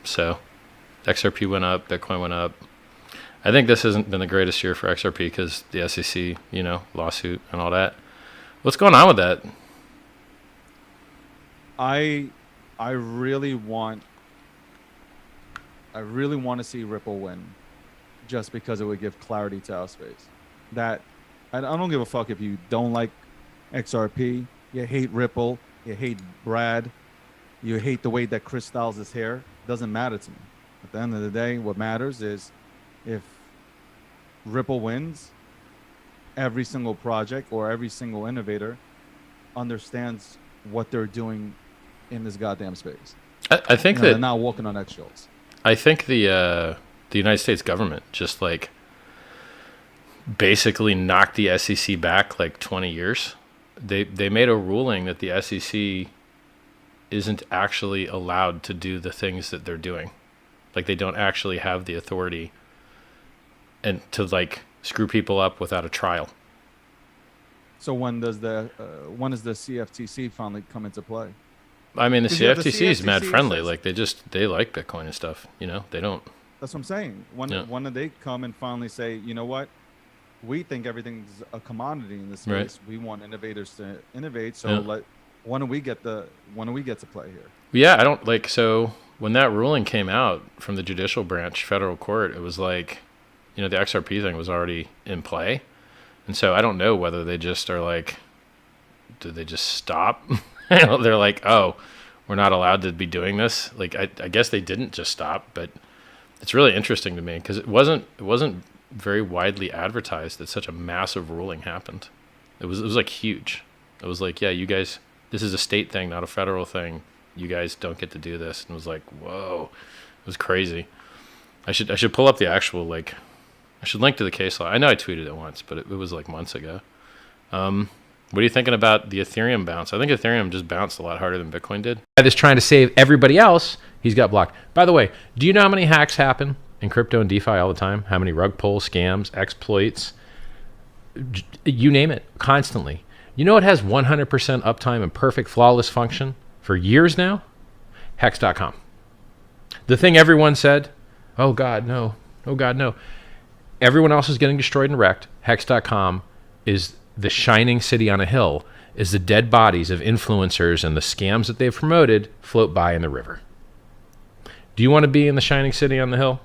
So XRP went up, Bitcoin went up. I think this hasn't been the greatest year for XRP because the SEC, lawsuit and all that. What's going on with that? I really want to see Ripple win, just because it would give clarity to our space. That I don't give a fuck if you don't like XRP, you hate Ripple, you hate Brad, you hate the way that Chris styles his hair. Doesn't matter to me. At the end of the day, what matters is if Ripple wins, every single project or every single innovator understands what they're doing in this goddamn space. I think that they're not walking on eggshells. I think the United States government just like basically knocked the SEC back like 20 years. They made a ruling that the SEC isn't actually allowed to do the things that they're doing. Like they don't actually have the authority and to like screw people up without a trial. So when does the CFTC finally come into play? I mean, the CFTC is mad friendly. Like they like Bitcoin and stuff. They don't. That's what I'm saying. When do they come and finally say, you know what? We think everything's a commodity in this space. Right. We want innovators to innovate. So when do we get to play here? Yeah, I don't like. So when that ruling came out from the judicial branch, federal court, it was like, the XRP thing was already in play, and so I don't know whether they just are like, do they just stop? They're like, oh, we're not allowed to be doing this. Like, I guess they didn't just stop, but it's really interesting to me because it wasn't very widely advertised that such a massive ruling happened. It was like huge. It was like, yeah, you guys, this is a state thing, not a federal thing. You guys don't get to do this. And it was like, whoa, it was crazy. I should pull up the actual, like, I should link to the case law. I know I tweeted it once, but it was like months ago. What are you thinking about the Ethereum bounce? I think Ethereum just bounced a lot harder than Bitcoin did. That's trying to save everybody else. He's got blocked. By the way, do you know how many hacks happen in crypto and DeFi all the time? How many rug pulls, scams, exploits? You name it, constantly. You know it has 100% uptime and perfect flawless function for years now? Hex.com. The thing everyone said, oh God, no. Oh God, no. Everyone else is getting destroyed and wrecked. Hex.com is the shining city on a hill, is the dead bodies of influencers and the scams that they've promoted float by in the river. Do you want to be in the shining city on the hill?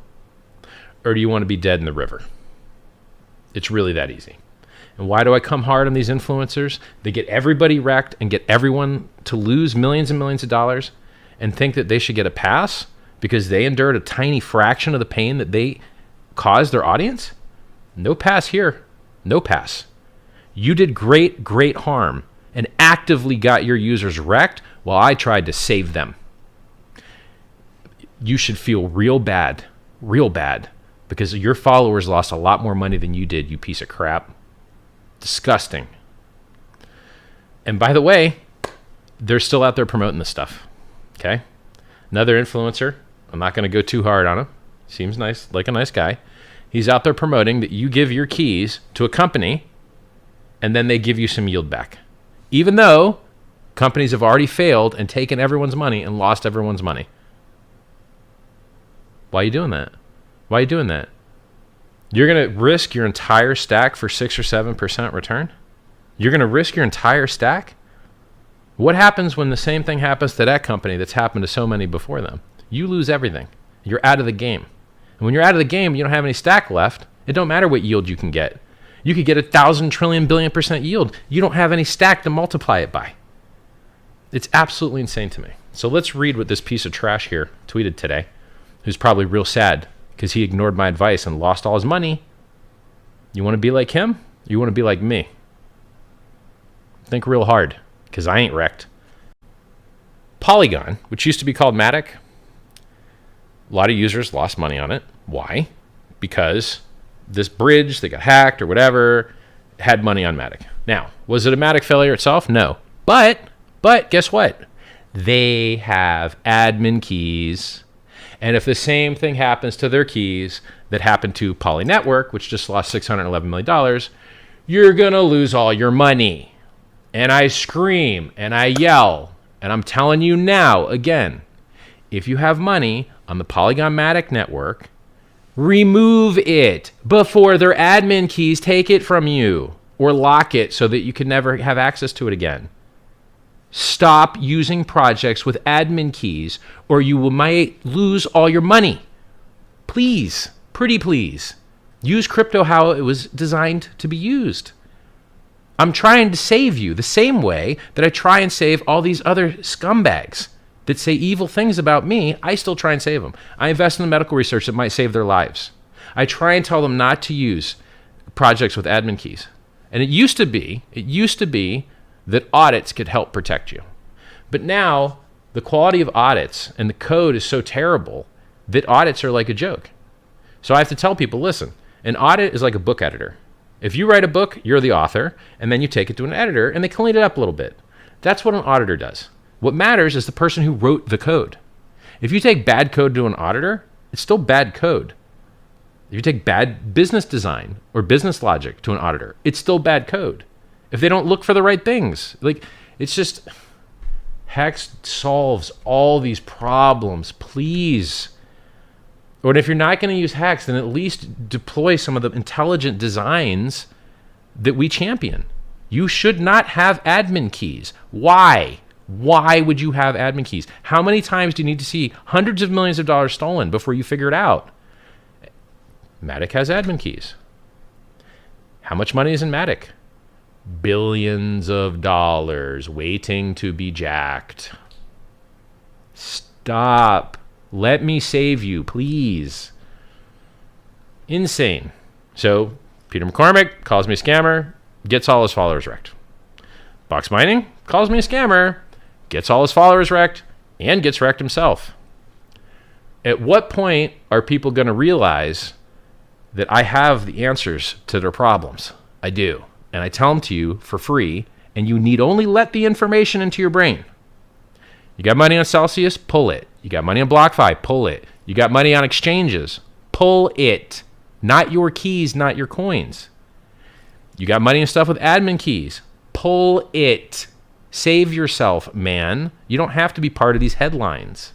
Or do you want to be dead in the river? It's really that easy. And why do I come hard on these influencers? They get everybody wrecked and get everyone to lose millions and millions of dollars and think that they should get a pass because they endured a tiny fraction of the pain that they caused their audience? No pass here. No pass. You did great, great harm and actively got your users wrecked while I tried to save them. You should feel real bad, because your followers lost a lot more money than you did, you piece of crap. Disgusting. And by the way, they're still out there promoting this stuff. Okay? Another influencer, I'm not going to go too hard on him. Seems nice, like a nice guy. He's out there promoting that you give your keys to a company and then they give you some yield back. Even though companies have already failed and taken everyone's money and lost everyone's money. Why are you doing that? Why are you doing that? You're going to risk your entire stack for 6 or 7% return? You're going to risk your entire stack? What happens when the same thing happens to that company that's happened to so many before them? You lose everything. You're out of the game. And when you're out of the game, you don't have any stack left. It don't matter what yield you can get. You could get 1,000 trillion billion% yield. You don't have any stack to multiply it by. It's absolutely insane to me. So let's read what this piece of trash here tweeted today, who's probably real sad because he ignored my advice and lost all his money. You want to be like him? Or you want to be like me? Think real hard, because I ain't wrecked. Polygon, which used to be called Matic, a lot of users lost money on it. Why? Because this bridge, they got hacked or whatever, had money on Matic. Now, was it a Matic failure itself? No. But guess what? They have admin keys. And if the same thing happens to their keys that happened to Poly Network, which just lost $611 million, you're going to lose all your money. And I scream and I yell. And I'm telling you now, again, if you have money on the Polygon Matic network, remove it before their admin keys take it from you or lock it so that you can never have access to it again. Stop using projects with admin keys or might lose all your money. Please, pretty please, use crypto how it was designed to be used. I'm trying to save you the same way that I try and save all these other scumbags that say evil things about me. I still try and save them. I invest in the medical research that might save their lives. I try and tell them not to use projects with admin keys. And it used to be that audits could help protect you. But now the quality of audits and the code is so terrible that audits are like a joke. So I have to tell people, listen, an audit is like a book editor. If you write a book, you're the author, and then you take it to an editor, and they clean it up a little bit. That's what an auditor does. What matters is the person who wrote the code. If you take bad code to an auditor, it's still bad code. If you take bad business design or business logic to an auditor, it's still bad code. If they don't look for the right things, like, it's just, Hex solves all these problems, please. Or if you're not going to use Hex, then at least deploy some of the intelligent designs that we champion. You should not have admin keys. Why? Why would you have admin keys? How many times do you need to see hundreds of millions of dollars stolen before you figure it out? Matic has admin keys. How much money is in Matic? Billions of dollars waiting to be jacked. Stop. Let me save you, please. Insane. So, Peter McCormick calls me a scammer, gets all his followers wrecked. Box Mining calls me a scammer, gets all his followers wrecked, and gets wrecked himself. At what point are people going to realize that I have the answers to their problems? I do. And I tell them to you for free, and you need only let the information into your brain. You got money on Celsius? Pull it. You got money on BlockFi? Pull it. You got money on exchanges? Pull it. Not your keys, not your coins. You got money and stuff with admin keys? Pull it. Save yourself, man. You don't have to be part of these headlines.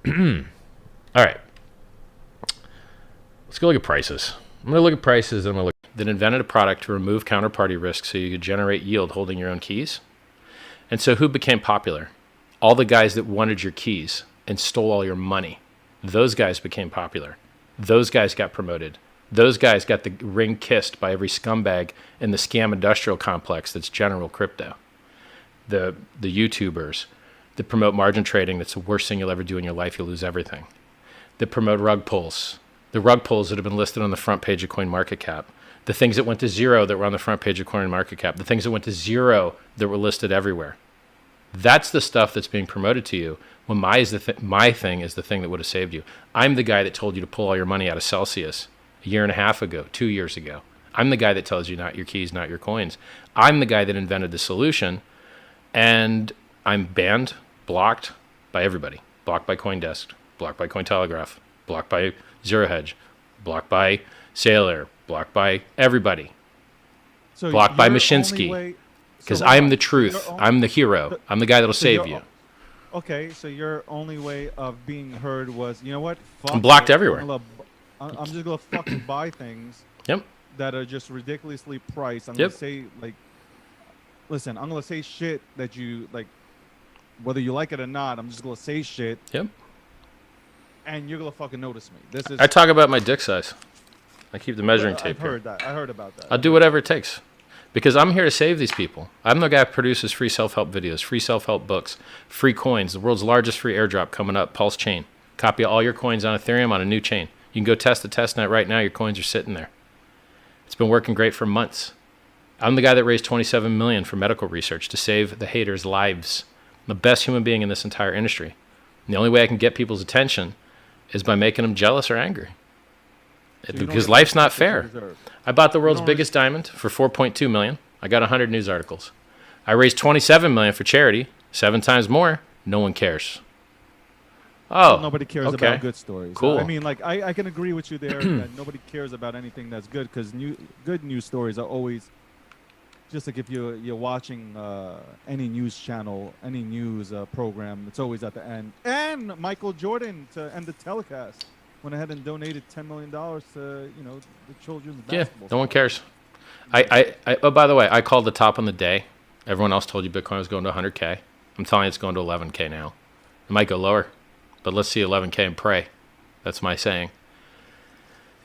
All right. Let's go look at prices. I'm going to look at prices and I'm going to look. That invented a product to remove counterparty risk so you could generate yield holding your own keys. And so who became popular? All the guys that wanted your keys and stole all your money. Those guys became popular. Those guys got promoted. Those guys got the ring kissed by every scumbag in the scam industrial complex that's general crypto. The YouTubers that promote margin trading, that's the worst thing you'll ever do in your life. You'll lose everything. That promote rug pulls. The rug pulls that have been listed on the front page of CoinMarketCap. The things that went to zero that were on the front page of CoinMarketCap. The things that went to zero that were listed everywhere. That's the stuff that's being promoted to you when my thing is the thing that would have saved you. I'm the guy that told you to pull all your money out of Celsius a year and a half ago, 2 years ago. I'm the guy that tells you not your keys, not your coins. I'm the guy that invented the solution, and I'm banned, blocked by everybody. Blocked by CoinDesk, blocked by Cointelegraph, blocked by Zero Hedge, blocked by Sailor, blocked by everybody. So blocked by Mashinsky. Because I'm the truth. I'm the hero. I'm the guy that'll save you. Okay, so your only way of being heard was, you know what? Fuck I'm blocked it. everywhere. I'm just going to fucking buy things Yep. that are just ridiculously priced. I'm Yep. going to say, like, listen, I'm going to say shit that you, like, whether you like it or not, I'm just going to say shit. Yep. And you're going to fucking notice me. This is. I talk about my dick size. I keep the measuring tape I've here. heard that. I heard about that. I'll do whatever it takes. Because I'm here to save these people. I'm the guy who produces free self-help videos, free self-help books, free coins, the world's largest free airdrop coming up, pulsechain. Copy all your coins on Ethereum on a new chain. You can go test the testnet right now. Your coins are sitting there. It's been working great for months. I'm the guy that raised $27 million for medical research to save the haters' lives. I'm the best human being in this entire industry. And the only way I can get people's attention is by making them jealous or angry. Because life's not fair. I bought the world's biggest diamond for $4.2 million. I got 100 news articles. I raised $27 million for charity, 7 times more. No one cares. Oh, nobody cares okay. about good stories. Cool. I mean, like, I can agree with you there that nobody cares about anything that's good because good news stories are always just like if you're watching any news channel, any news program, it's always at the end. And Michael Jordan, to end the telecast, went ahead and donated $10 million to the children's Yeah, basketball. no one cares. Oh, by the way, I called the top on the day. Everyone else told you Bitcoin was going to 100K. I'm telling you it's going to 11K now. It might go lower, but let's see 11K and pray. That's my saying.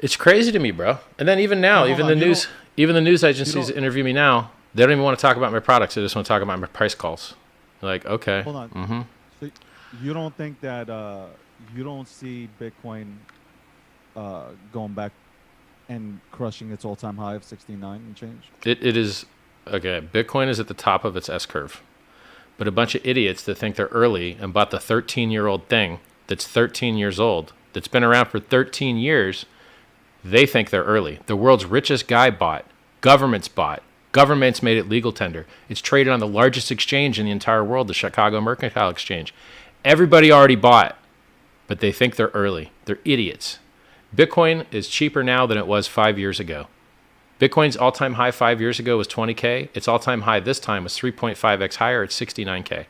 It's crazy to me, bro. And then even now, No, even hold the on, news agencies that interview me now, they don't even want to talk about my products. They just want to talk about my price calls. Like, okay. Hold on. Mm-hmm. So you don't think that you don't see Bitcoin going back and crushing its all-time high of 69 and change? It is, okay, Bitcoin is at the top of its S-curve. But a bunch of idiots that think they're early and bought the 13-year-old thing that's 13 years old, that's been around for 13 years, they think they're early. The world's richest guy bought. Governments bought. Governments made it legal tender. It's traded on the largest exchange in the entire world, the Chicago Mercantile Exchange. Everybody already bought, but they think they're early. They're idiots. Bitcoin is cheaper now than it was 5 years ago. Bitcoin's all-time high 5 years ago was 20K. Its all-time high this time was 3.5x higher at 69K.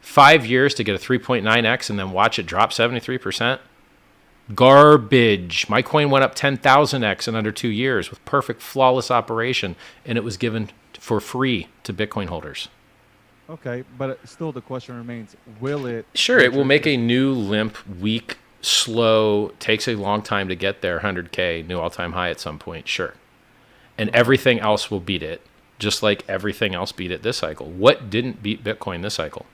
5 years to get a 3.9x and then watch it drop 73%? Garbage. My coin went up 10,000x in under 2 years with perfect, flawless operation, and it was given for free to Bitcoin holders. Okay, but still the question remains, will it... Sure, it will make a new limp, weak, slow, takes a long time to get there, 100K, new all-time high at some point, sure. And everything else will beat it, just like everything else beat it this cycle. What didn't beat Bitcoin this cycle?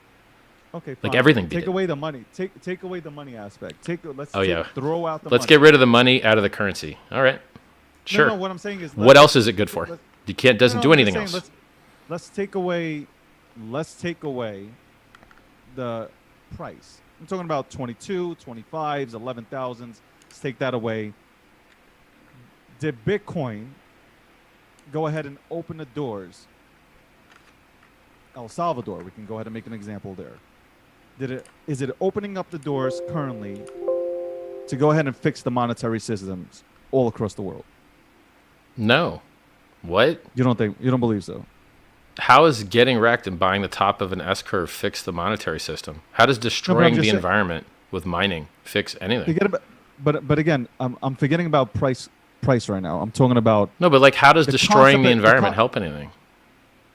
Okay, Like fine. everything beat Take it. away the money. Take away the money aspect. Let's yeah. throw out the Let's money. get rid of the money out of the currency. All right. Sure. No, what I'm saying is... What else is it good for? let's- You can't, doesn't do I'm just anything saying, else. Let's take away the price. I'm talking about 22, 25s, 11,000s. Let's take that away. Did Bitcoin go ahead and open the doors? El Salvador, we can go ahead and make an example there. Is it opening up the doors currently to go ahead and fix the monetary systems all across the world? No. What? You don't believe so? How is getting wrecked and buying the top of an S-curve fix the monetary system? How does destroying just the saying- environment with mining fix anything? Forget about, but again, I'm forgetting about price right now. I'm talking about. No, but like, how does The destroying the concept- the environment con- help anything?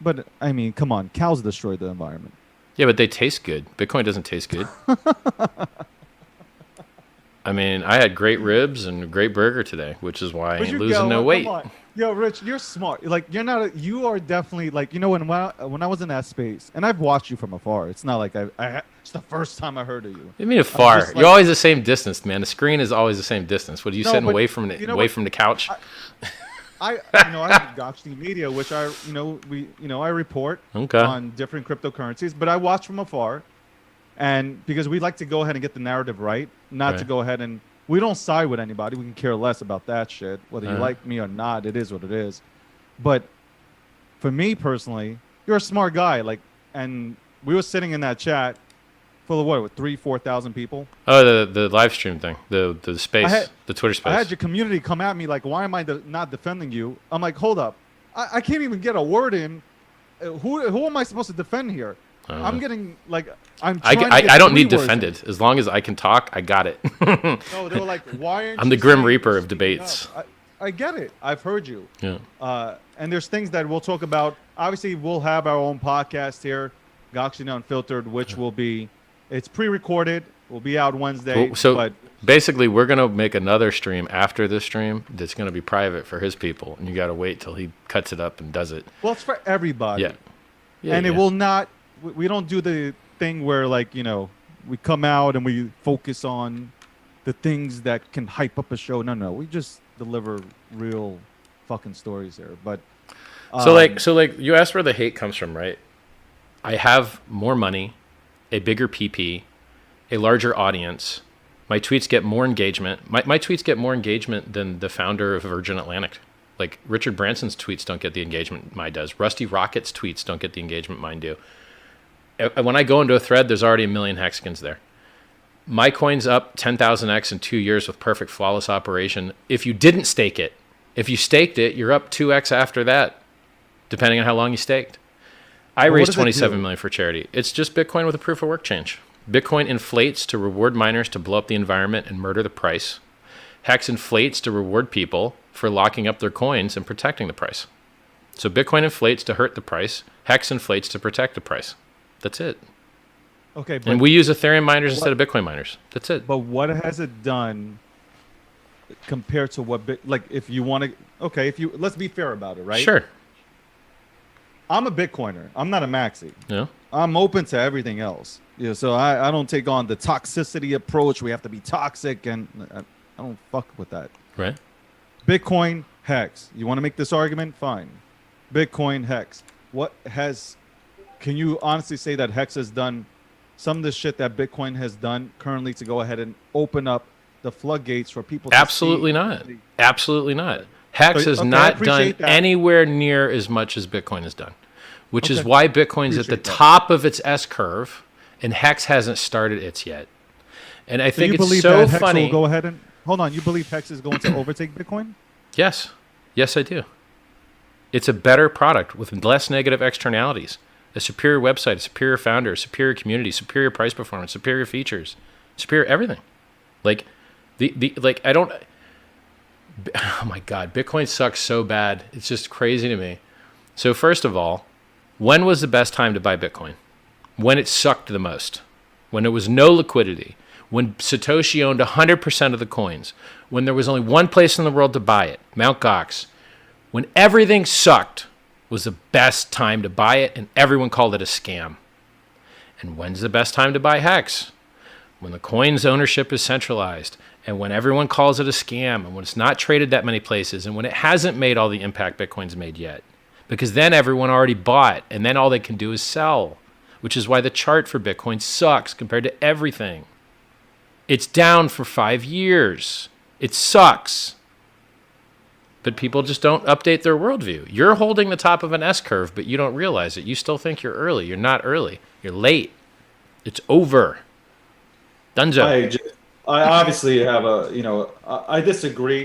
But I mean, come on, cows destroy the environment. Yeah, but they taste good. Bitcoin doesn't taste good. I mean, I had great ribs and a great burger today, which is why I ain't losing no weight. Come on. Yo, Rich, you're smart. Like you're not. You are definitely like when I was in that space, and I've watched you from afar. It's not like it's the first time I heard of you. What do you mean afar? just like- You're always the same distance, man. The screen is always the same distance. What are you No, sitting but away from the you know what? from the couch? I have Gotchi Media, which I report Okay. on different cryptocurrencies, but I watch from afar, and because we like to go ahead and get the narrative right, not to Right. go ahead and we don't side with anybody. We can care less about that shit, whether you Uh-huh. like me or not. It is what it is. But for me personally, you're a smart guy. Like, and we were sitting in that chat full of what, 4,000 people. Oh, the live stream thing, the space, the Twitter space. I had your community come at me like, why am I not defending you? I'm like, hold up. I can't even get a word in. Who am I supposed to defend here? I'm getting like, I'm trying to get I don't 3 need words in. defended. As long as I can talk, I got it. No, they were like, why aren't I'm the you Grim saying Reaper you're of speaking debates. up? I get it. I've heard you. Yeah. And there's things that we'll talk about. Obviously, we'll have our own podcast here, Gotchi Unfiltered, which will be, it's pre-recorded. Will be out Wednesday. Cool. So but basically, we're gonna make another stream after this stream that's gonna be private for his people, and you gotta wait till he cuts it up and does it. well, it's for everybody. Yeah. And it will not. We don't do the thing where like we come out and we focus on the things that can hype up a show. No, we just deliver real fucking stories here. But So like you asked where the hate comes from, right? I have more money, a bigger PP, a larger audience. My tweets get more engagement. My tweets get more engagement than the founder of Virgin Atlantic. Like Richard Branson's tweets don't get the engagement mine does. Rusty Rocket's tweets don't get the engagement mine do. When I go into a thread, there's already 1 million hexagons there. My coin's up 10,000x in 2 years with perfect, flawless operation. If you didn't stake it, if you staked it, you're up 2x after that. depending on how long you staked. I But what raised does it do? 27 million for charity. It's just Bitcoin with a proof of work change. Bitcoin inflates to reward miners to blow up the environment and murder the price. Hex inflates to reward people for locking up their coins and protecting the price. So Bitcoin inflates to hurt the price. Hex inflates to protect the price. That's it. Okay, but And we use Ethereum miners instead of Bitcoin miners. That's it. But what has it done compared to what like if you want to if you let's be fair about it, right? Sure. I'm a Bitcoiner. I'm not a maxi. Yeah. I'm open to everything else. Yeah, so I don't take on the toxicity approach. We have to be toxic and I don't fuck with that. Right. Bitcoin Hex. You want to make this argument? Fine. Bitcoin Hex. Can you honestly say that Hex has done some of the shit that Bitcoin has done currently to go ahead and open up the floodgates for people to Absolutely see? not. Absolutely not. Hex has Okay, I not done appreciate that. anywhere near as much as Bitcoin has done, which is Okay. why Bitcoin's at the Appreciate that. top of its S curve and Hex hasn't started its yet. And I So think you it's believe so that Hex funny. will go ahead and hold on. You believe Hex is going to overtake Bitcoin? Yes. Yes, I do. It's a better product with less negative externalities, a superior website, a superior founder, a superior community, superior price performance, superior features, superior everything. Like I don't. Oh my God, Bitcoin sucks so bad. It's just crazy to me. So first of all, when was the best time to buy Bitcoin? When it sucked the most, when there was no liquidity, when Satoshi owned 100% of the coins, when there was only one place in the world to buy it, Mt. Gox. When everything sucked was the best time to buy it, and everyone called it a scam. And when's the best time to buy Hex? When the coin's ownership is centralized, and when everyone calls it a scam, and when it's not traded that many places, and when it hasn't made all the impact Bitcoin's made yet. Because then everyone already bought, and then all they can do is sell, which is why the chart for Bitcoin sucks compared to everything. It's down for 5 years. It sucks. But people just don't update their worldview. You're holding the top of an S curve, but you don't realize it. You still think you're early. You're not early. You're late. It's over. Dunzo. I obviously have I disagree